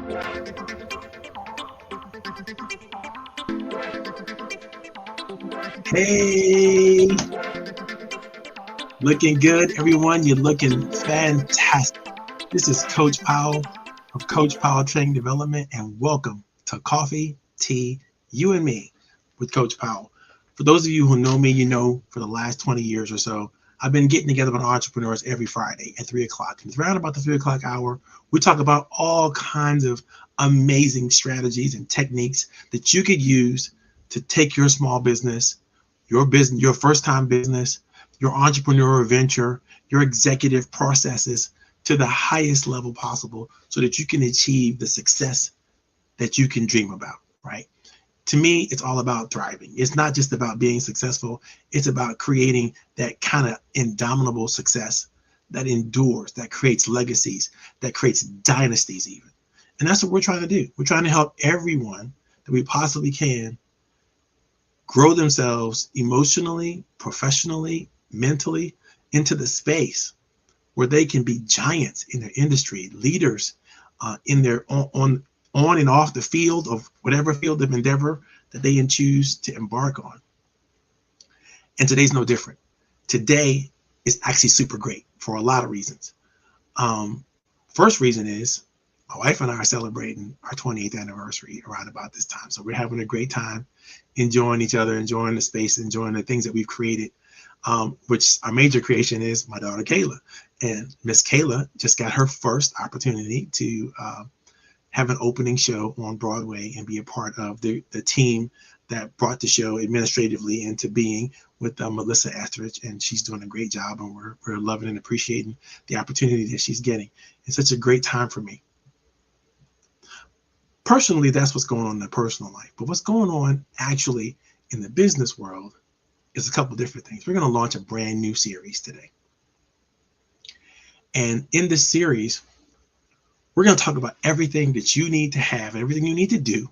Hey, looking good, everyone. You're looking fantastic. This is Coach Powell of Coach Powell Training Development, and welcome to Coffee, Tea, You and Me with Coach Powell. For those of you who know me, you know for the last 20 years or so, I've been getting together with entrepreneurs every Friday at 3 o'clock. And it's around about the 3 o'clock hour, we talk about all kinds of amazing strategies and techniques that you could use to take your small business, your first time business, your entrepreneurial venture, your executive processes to the highest level possible so that you can achieve the success that you can dream about, right? To me, it's all about thriving. It's not just about being successful. It's about creating that kind of indomitable success that endures, that creates legacies, that creates dynasties even. And that's what we're trying to do. We're trying to help everyone that we possibly can grow themselves emotionally, professionally, mentally into the space where they can be giants in their industry, leaders in their on and off the field of whatever field of endeavor that they choose to embark on. And today's no different. Today is actually super great for a lot of reasons. First reason is my wife and I are celebrating our 28th anniversary around about this time. So we're having a great time enjoying each other, enjoying the space, enjoying the things that we've created, which our major creation is my daughter, Kayla. And Miss Kayla just got her first opportunity to have an opening show on Broadway and be a part of the team that brought the show administratively into being with Melissa Etheridge, and she's doing a great job, and we're loving and appreciating the opportunity that she's getting. It's such a great time for me. Personally, that's what's going on in the personal life, but what's going on actually in the business world is a couple of different things. We're going to launch a brand new series today. And in this series, we're going to talk about everything that you need to have, everything you need to do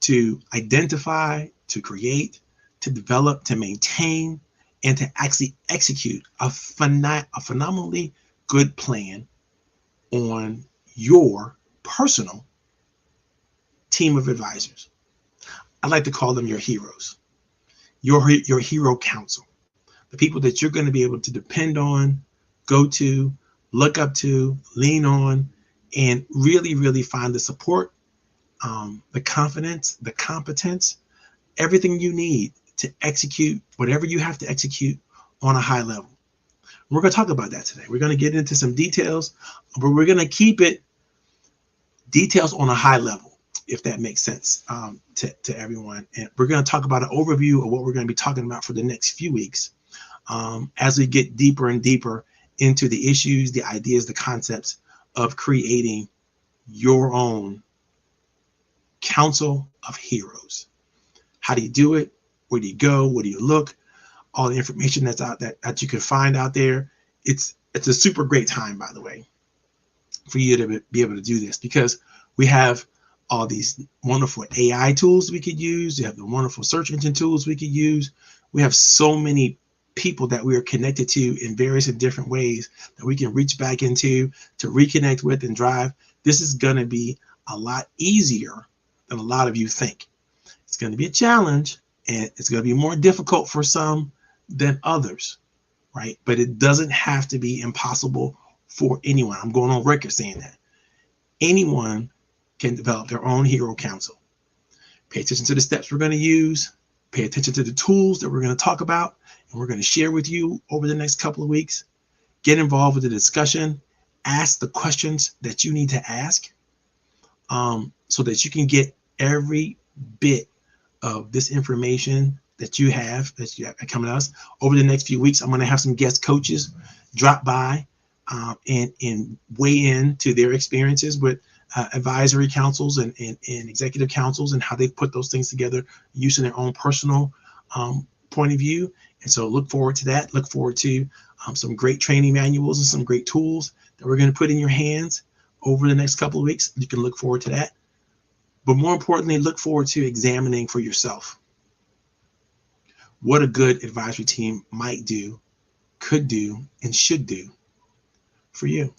to identify, to create, to develop, to maintain, and to actually execute a phenomenally good plan on your personal team of advisors. I like to call them your heroes, your hero council, the people that you're going to be able to depend on, go to, look up to, lean on, and really, really find the support, the confidence, the competence, everything you need to execute whatever you have to execute on a high level. We're going to talk about that today. We're going to get into some details, but we're going to keep it details on a high level, if that makes sense to everyone. And we're going to talk about an overview of what we're going to be talking about for the next few weeks as we get deeper and deeper into the issues, the ideas, the concepts of creating your own council of heroes. How do you do it? Where do you go? Where do you look? All the information that's out that you can find out there. It's a super great time, by the way, for you to be able to do this, because we have all these wonderful AI tools we could use. We have the wonderful search engine tools we could use. We have so many people that we are connected to in various and different ways that we can reach back into to reconnect with and drive. This is going to be a lot easier than a lot of you think. It's going to be a challenge, and it's going to be more difficult for some than others, right? But it doesn't have to be impossible for anyone. I'm going on record saying that. Anyone can develop their own hero council. Pay attention to the steps we're going to use. Pay attention to the tools that we're going to talk about, and we're going to share with you over the next couple of weeks. Get involved with the discussion. Ask the questions that you need to ask so that you can get every bit of this information that you have coming to us. Over the next few weeks, I'm going to have some guest coaches drop by and weigh in to their experiences with advisory councils and executive councils and how they put those things together using their own personal point of view. And so look forward to that. Look forward to some great training manuals and some great tools that we're going to put in your hands over the next couple of weeks. You can look forward to that. But more importantly, look forward to examining for yourself what a good advisory team might do, could do, and should do for you.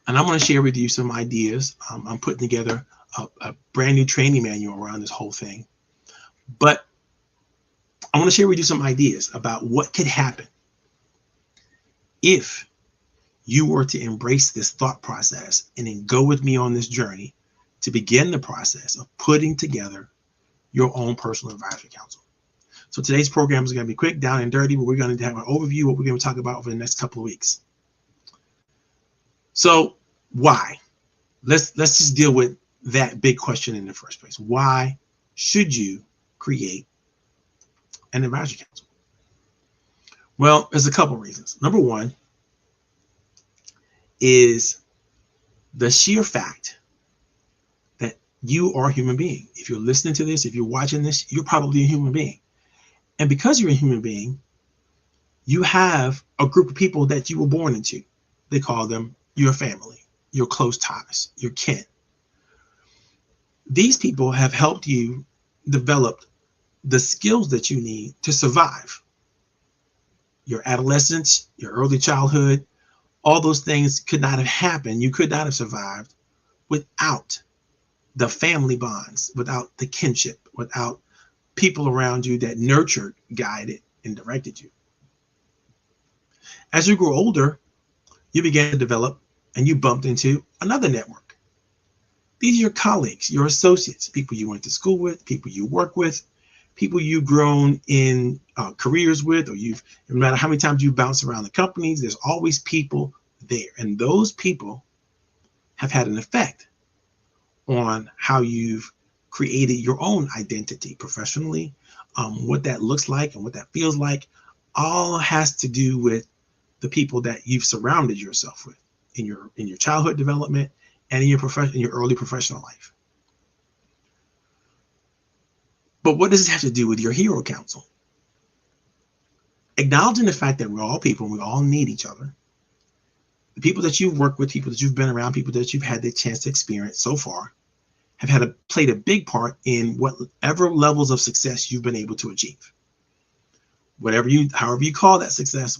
And I'm going to share with you some ideas. I'm putting together a brand new training manual around this whole thing. But I want to share with you some ideas about what could happen if you were to embrace this thought process and then go with me on this journey to begin the process of putting together your own personal advisory council. So today's program is going to be quick, down and dirty, but we're going to have an overview of what we're going to talk about over the next couple of weeks. So why? Let's just deal with that big question in the first place. Why should you create an advisory council? Well, there's a couple reasons. Number one is the sheer fact that you are a human being. If you're listening to this, if you're watching this, you're probably a human being. And because you're a human being, you have a group of people that you were born into. They call them your family, your close ties, your kin. These people have helped you develop the skills that you need to survive. Your adolescence, your early childhood, all those things could not have happened. You could not have survived without the family bonds, without the kinship, without people around you that nurtured, guided, and directed you. As you grew older, you began to develop and you bumped into another network. These are your colleagues, your associates, people you went to school with, people you work with, people you've grown in careers with, or no matter how many times you bounce around the companies, there's always people there. And those people have had an effect on how you've created your own identity professionally, what that looks like and what that feels like, all has to do with the people that you've surrounded yourself with in your childhood development and in your early professional life. But what does this have to do with your hero council? Acknowledging the fact that we're all people and we all need each other. The people that you've worked with, people that you've been around, people that you've had the chance to experience so far have played a big part in whatever levels of success you've been able to achieve. However you call that success,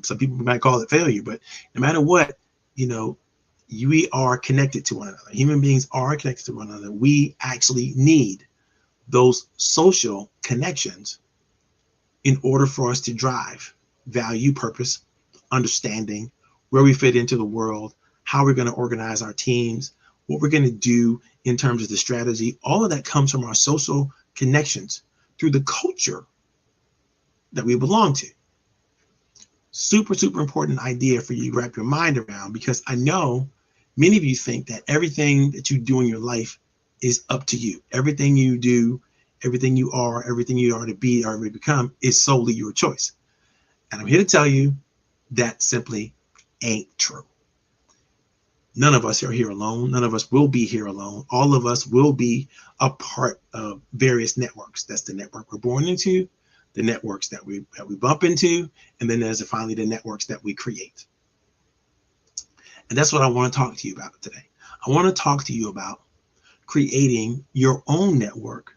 some people might call it failure, but no matter what, we are connected to one another. Human beings are connected to one another. We actually need those social connections in order for us to drive value, purpose, understanding, where we fit into the world, how we're going to organize our teams, what we're going to do in terms of the strategy. All of that comes from our social connections through the culture that we belong to. Super, super important idea for you to wrap your mind around, because I know many of you think that everything that you do in your life is up to you. Everything you do, everything you are to be or to become is solely your choice. And I'm here to tell you that simply ain't true. None of us are here alone. None of us will be here alone. All of us will be a part of various networks. That's the network we're born into, the networks that we bump into, and then there's finally the networks that we create. And that's what I want to talk to you about today. I want to talk to you about creating your own network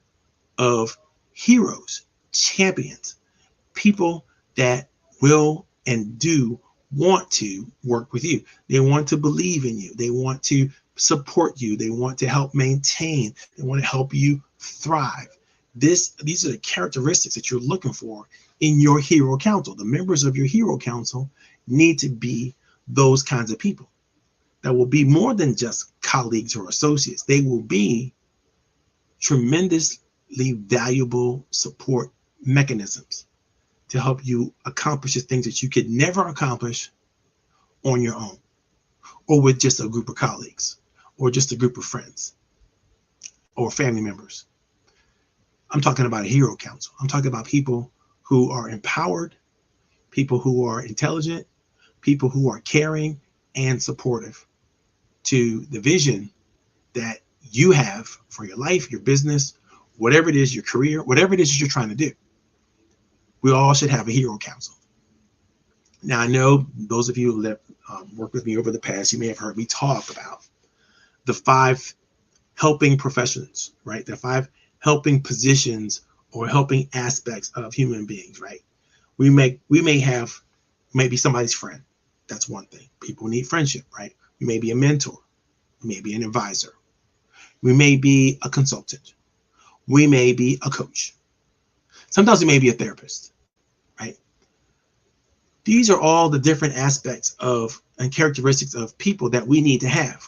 of heroes, champions, people that will and do want to work with you. They want to believe in you. They want to support you. They want to help maintain. They want to help you thrive. These are the characteristics that you're looking for in your hero council. The members of your hero council need to be those kinds of people that will be more than just colleagues or associates. They will be tremendously valuable support mechanisms to help you accomplish the things that you could never accomplish on your own, or with just a group of colleagues, or just a group of friends or family members. I'm talking about a hero council. I'm talking about people who are empowered, people who are intelligent, people who are caring and supportive to the vision that you have for your life, your business, whatever it is, your career, whatever it is you're trying to do. We all should have a hero council. Now, I know those of you that worked with me over the past, you may have heard me talk about the 5 helping professions, right? The 5 helping positions or helping aspects of human beings, right? We may be somebody's friend. That's one thing. People need friendship, right? We may be a mentor. We may be an advisor. We may be a consultant. We may be a coach. Sometimes we may be a therapist, right? These are all the different aspects of and characteristics of people that we need to have.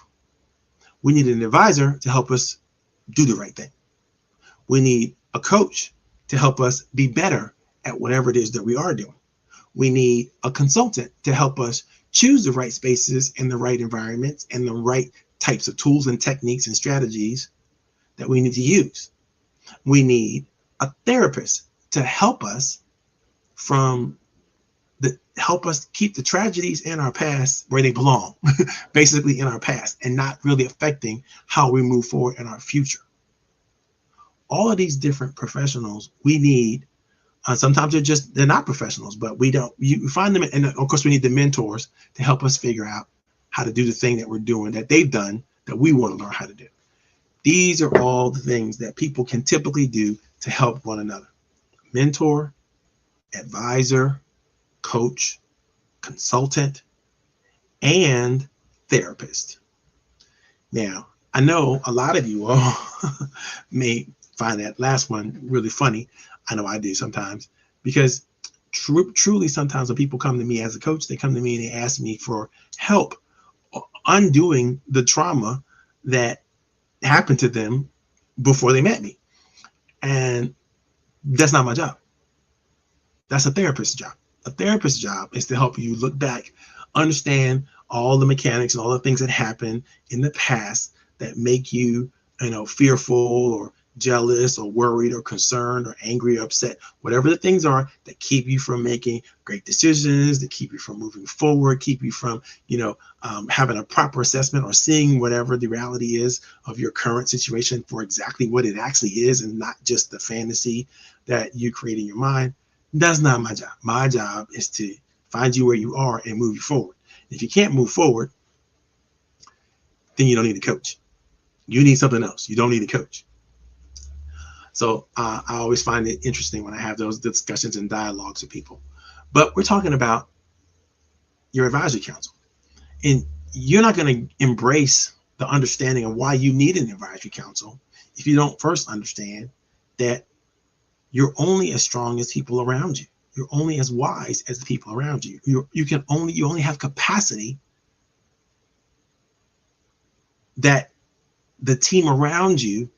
We need an advisor to help us do the right thing. We need a coach to help us be better at whatever it is that we are doing. We need a consultant to help us choose the right spaces and the right environments and the right types of tools and techniques and strategies that we need to use. We need a therapist to help us help us keep the tragedies in our past where they belong, basically in our past, and not really affecting how we move forward in our future. All of these different professionals we need. Sometimes they're not professionals, but you find them, and of course we need the mentors to help us figure out how to do the thing that we're doing, that they've done, that we want to learn how to do. These are all the things that people can typically do to help one another. Mentor, advisor, coach, consultant, and therapist. Now, I know a lot of you all may find that last one really funny. I know I do sometimes, because truly sometimes when people come to me as a coach, they come to me and they ask me for help undoing the trauma that happened to them before they met me. And that's not my job. That's a therapist's job. A therapist's job is to help you look back, understand all the mechanics and all the things that happened in the past that make you, fearful or jealous or worried or concerned or angry or upset, whatever the things are that keep you from making great decisions, that keep you from moving forward, keep you from, having a proper assessment or seeing whatever the reality is of your current situation for exactly what it actually is, and not just the fantasy that you create in your mind. That's not my job. My job is to find you where you are and move you forward. If you can't move forward, then you don't need a coach. You need something else. You don't need a coach. So I always find it interesting when I have those discussions and dialogues with people. But we're talking about your advisory council. And you're not going to embrace the understanding of why you need an advisory council if you don't first understand that you're only as strong as people around you. You're only as wise as the people around you. You only have capacity that the team around you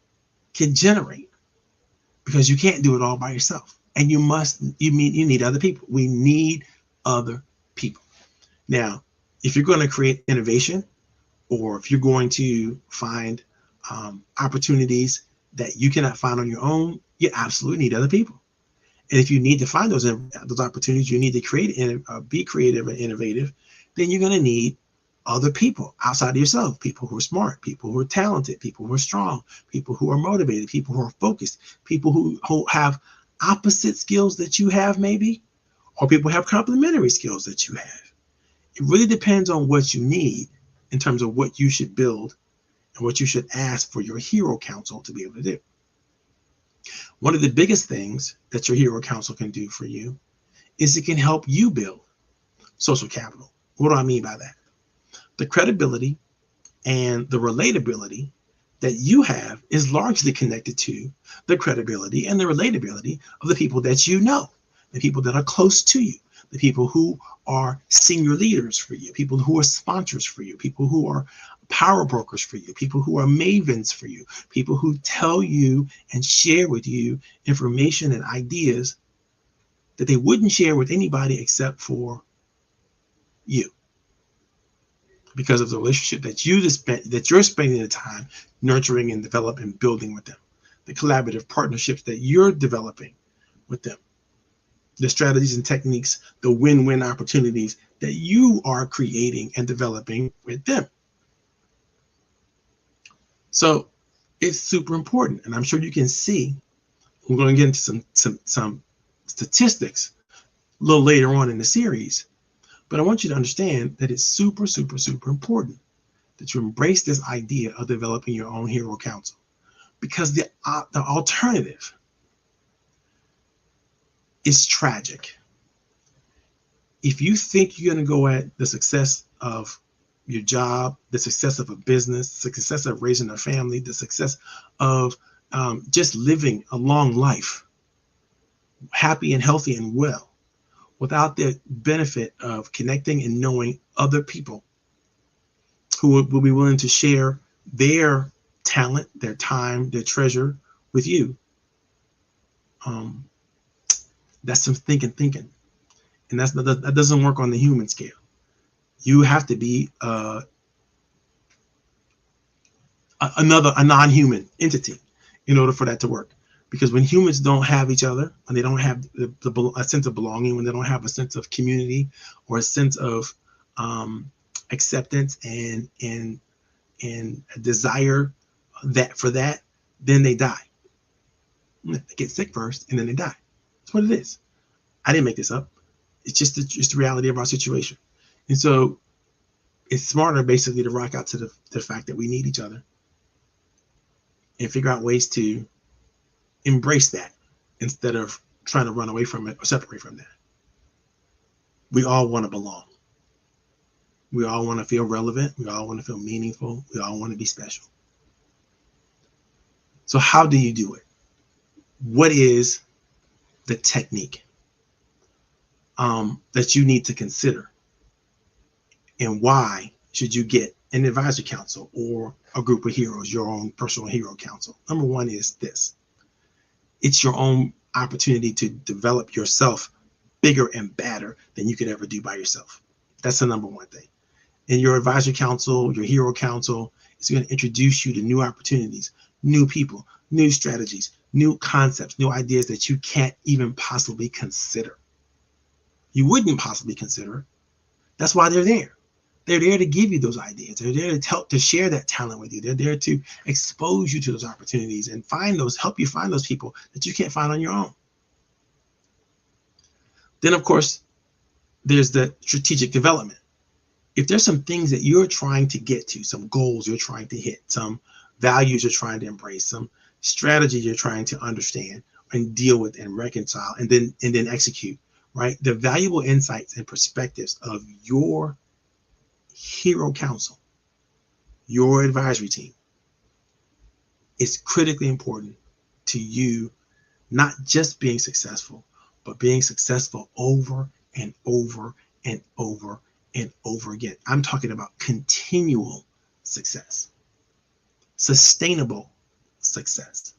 can generate, because you can't do it all by yourself. And you need other people. We need other people. Now, if you're going to create innovation, or if you're going to find opportunities that you cannot find on your own, you absolutely need other people. And if you need to find those opportunities, you need to create and be creative and innovative, then you're going to need other people outside of yourself, people who are smart, people who are talented, people who are strong, people who are motivated, people who are focused, people who have opposite skills that you have maybe, or people who have complementary skills that you have. It really depends on what you need in terms of what you should build and what you should ask for your hero council to be able to do. One of the biggest things that your hero council can do for you is it can help you build social capital. What do I mean by that? The credibility and the relatability that you have is largely connected to the credibility and the relatability of the people that you know, the people that are close to you, the people who are senior leaders for you, people who are sponsors for you, people who are power brokers for you, people who are mavens for you, people who tell you and share with you information and ideas that they wouldn't share with anybody except for you, because of the relationship that you're spending the time nurturing and developing and building with them, the collaborative partnerships that you're developing with them, the strategies and techniques, the win-win opportunities that you are creating and developing with them. So it's super important. And I'm sure you can see, we're going to get into some statistics a little later on in the series, but I want you to understand that it's super, super, super important that you embrace this idea of developing your own hero council, because the alternative is tragic. If you think you're going to go at the success of your job, the success of a business, the success of raising a family, the success of just living a long life, happy and healthy and well, without the benefit of connecting and knowing other people who will be willing to share their talent, their time, their treasure with you. That's some thinking, and that doesn't work on the human scale. You have to be a non-human entity in order for that to work. Because when humans don't have each other, when they don't have a sense of belonging, when they don't have a sense of community or a sense of acceptance and a desire that, then they die. They get sick first, and then they die. That's what it is. I didn't make this up. It's just the reality of our situation. And so it's smarter basically to rock out to the fact that we need each other and figure out ways to embrace that instead of trying to run away from it or separate from that. We all want to belong. We all want to feel relevant. We all want to feel meaningful. We all want to be special. So how do you do it? What is the technique that you need to consider? And why should you get an advisory council or a group of heroes, your own personal hero council? Number one is this. It's your own opportunity to develop yourself bigger and better than you could ever do by yourself. That's the number one thing. And your advisory council, your hero council, is going to introduce you to new opportunities, new people, new strategies, new concepts, new ideas that you can't even possibly consider. You wouldn't possibly consider. That's why they're there. They're there to give you those ideas. They're there to share that talent with you. They're there to expose you to those opportunities and help you find those people that you can't find on your own. Then, of course, there's the strategic development. If there's some things that you're trying to get to, some goals you're trying to hit, some values you're trying to embrace, some strategy you're trying to understand and deal with and reconcile and then execute, right? The valuable insights and perspectives of your hero council, your advisory team, is critically important to you, not just being successful, but being successful over and over and over and over again. I'm talking about continual success, sustainable success,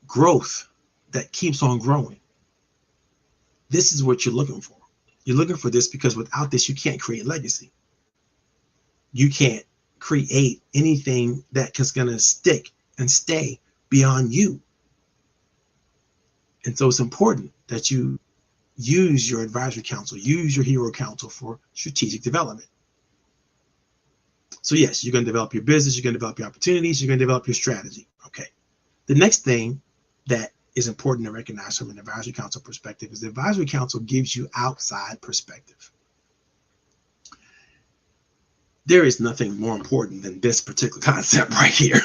growth that keeps on growing. This is what you're looking for. You're looking for this because without this, you can't create legacy. You can't create anything that is going to stick and stay beyond you. And so it's important that you use your advisory council, use your hero council for strategic development. So yes, you're going to develop your business, you're going to develop your opportunities, you're going to develop your strategy. Okay. The next thing that is important to recognize from an advisory council perspective is the advisory council gives you outside perspective. There is nothing more important than this particular concept right here,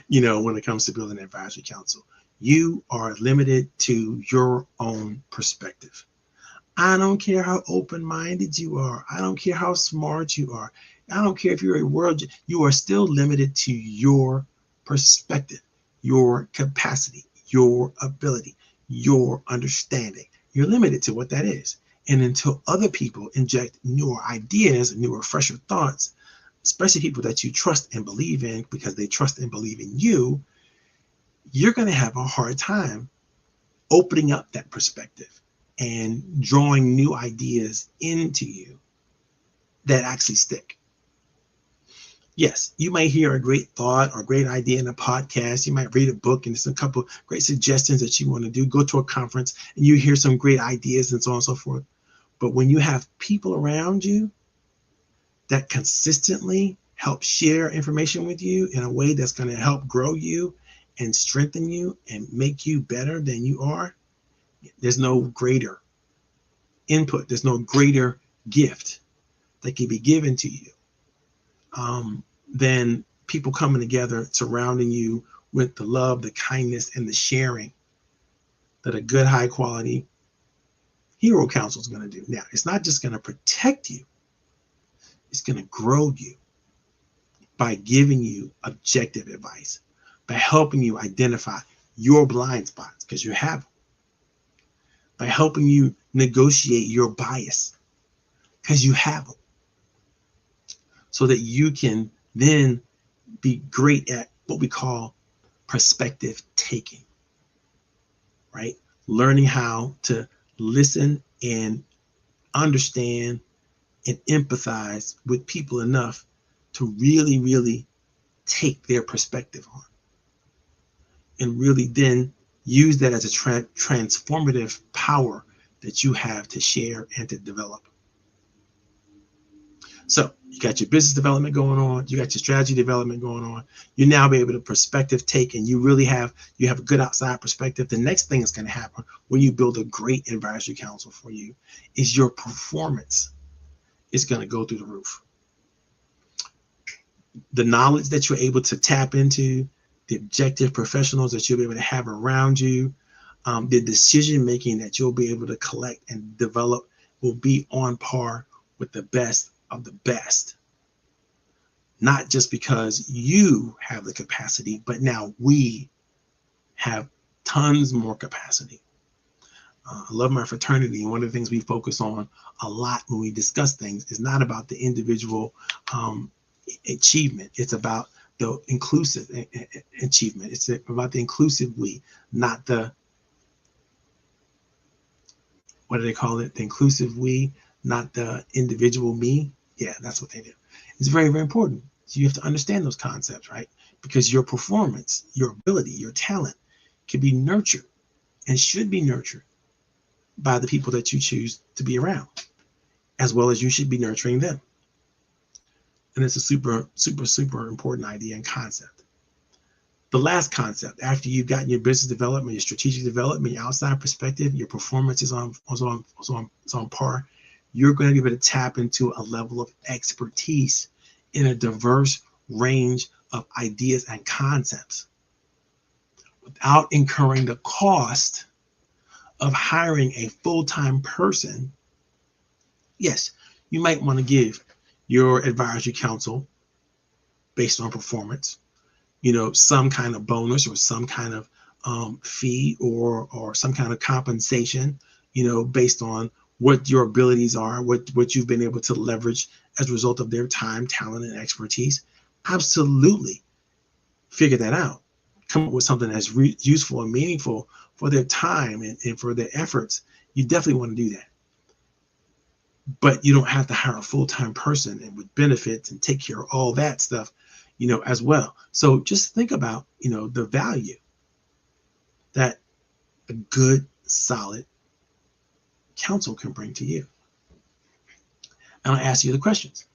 when it comes to building an advisory council. You are limited to your own perspective. I don't care how open-minded you are. I don't care how smart you are. I don't care if you're a world, you are still limited to your perspective, your capacity, your ability, your understanding. You're limited to what that is. And until other people inject newer ideas, newer, fresher thoughts, especially people that you trust and believe in because they trust and believe in you, you're going to have a hard time opening up that perspective and drawing new ideas into you that actually stick. Yes, you might hear a great thought or great idea in a podcast. You might read a book and there's a couple great suggestions that you want to do. Go to a conference and you hear some great ideas and so on and so forth. But when you have people around you that consistently help share information with you in a way that's going to help grow you and strengthen you and make you better than you are, there's no greater input. There's no greater gift that can be given to you than people coming together, surrounding you with the love, the kindness, and the sharing that a good, high quality hero council is going to do. Now, it's not just going to protect you. It's going to grow you by giving you objective advice, by helping you identify your blind spots, because you have them, by helping you negotiate your bias, because you have them, so that you can then be great at what we call perspective taking, right? Learning how to listen and understand and empathize with people enough to really, really take their perspective on, and really then use that as a transformative power that you have to share and to develop. So you got your business development going on, you got your strategy development going on. You now be able to perspective take, and you have a good outside perspective. The next thing that's going to happen when you build a great advisory council for you is your performance is going to go through the roof. The knowledge that you're able to tap into, the objective professionals that you'll be able to have around you, the decision making that you'll be able to collect and develop will be on par with the best of the best. Not just because you have the capacity, but now we have tons more capacity. I love my fraternity, and one of the things we focus on a lot when we discuss things is not about the individual achievement. It's about the inclusive achievement. It's about the inclusive we, not the, what do they call it? The inclusive we, not the individual me. Yeah, that's what they do. It's very, very important. So you have to understand those concepts, right? Because your performance, your ability, your talent can be nurtured and should be nurtured by the people that you choose to be around, as well as you should be nurturing them. And it's a super, super, super important idea and concept. The last concept, after you've gotten your business development, your strategic development, your outside perspective, your performance is on par, you're going to be able to tap into a level of expertise in a diverse range of ideas and concepts without incurring the cost of hiring a full-time person. Yes, you might want to give your advisory council, based on performance, some kind of bonus or some kind of fee or some kind of compensation, based on what your abilities are, what you've been able to leverage as a result of their time, talent, and expertise. Absolutely figure that out. Come up with something that's useful and meaningful for their time and for their efforts. You definitely want to do that. But you don't have to hire a full-time person and with benefits and take care of all that stuff, as well. So just think about, the value that a good, solid counsel can bring to you. And I'll ask you the questions.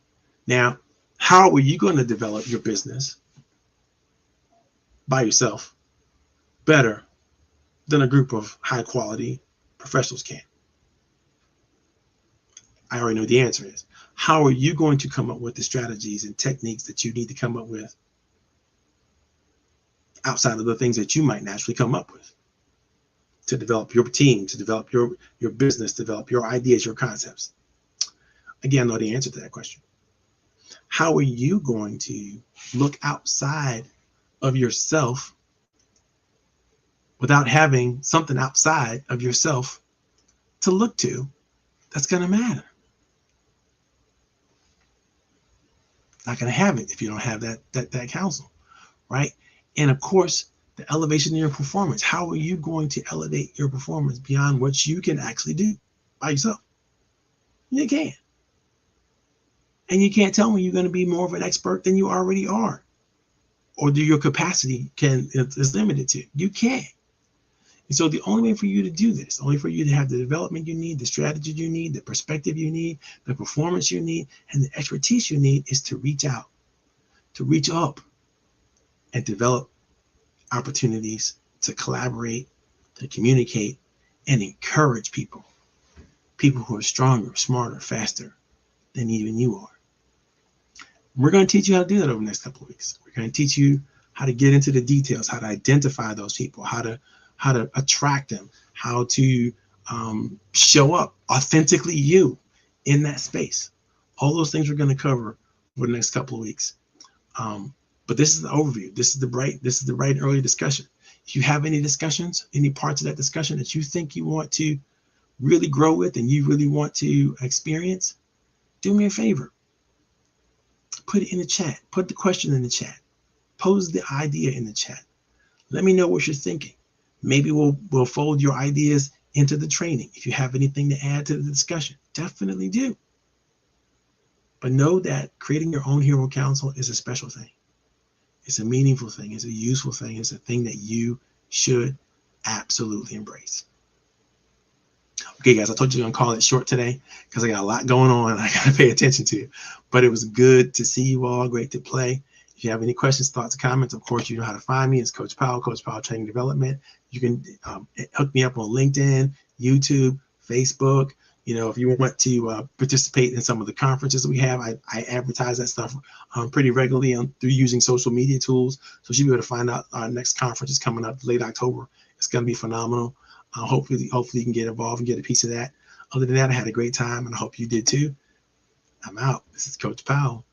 Now, how are you going to develop your business by yourself better than a group of high quality professionals can? I already know the answer is. How are you going to come up with the strategies and techniques that you need to come up with outside of the things that you might naturally come up with to develop your team, to develop your business, develop your ideas, your concepts? Again, I know the answer to that question. How are you going to look outside of yourself without having something outside of yourself to look to that's going to matter? Not going to have it if you don't have that counsel, right? And of course, the elevation in your performance. How are you going to elevate your performance beyond what you can actually do by yourself? You can. And you can't tell me you're going to be more of an expert than you already are, or do your capacity is limited to. You can't. And so the only way for you to do this, only for you to have the development you need, the strategy you need, the perspective you need, the performance you need, and the expertise you need is to reach out, to reach up and develop opportunities to collaborate, to communicate, and encourage people who are stronger, smarter, faster than even you are. We're going to teach you how to do that over the next couple of weeks. We're going to teach you how to get into the details, how to identify those people, how to attract them, how to show up authentically you in that space, All those things we're going to cover for the next couple of weeks. But this is the overview. This is the bright and early discussion. If you have any discussions, any parts of that discussion that you think you want to really grow with and you really want to experience, do me a favor. Put it in the chat. Put the question in the chat. Pose the idea in the chat. Let me know what you're thinking. Maybe we'll fold your ideas into the training. If you have anything to add to the discussion, definitely do. But know that creating your own hero council is a special thing. It's a meaningful thing. It's a useful thing. It's a thing that you should absolutely embrace. Okay, guys, I told you I'm going to call it short today because I got a lot going on I got to pay attention to. But it was good to see you all. Great to play. If you have any questions, thoughts, or comments, of course, you know how to find me. It's Coach Powell Training Development. You can hook me up on LinkedIn, YouTube, Facebook. You know, if you want to participate in some of the conferences that we have, I advertise that stuff pretty regularly through using social media tools. So you'll be able to find out our next conference is coming up late October. It's going to be phenomenal. Hopefully you can get involved and get a piece of that. Other than that, I had a great time, and I hope you did too. I'm out. This is Coach Powell.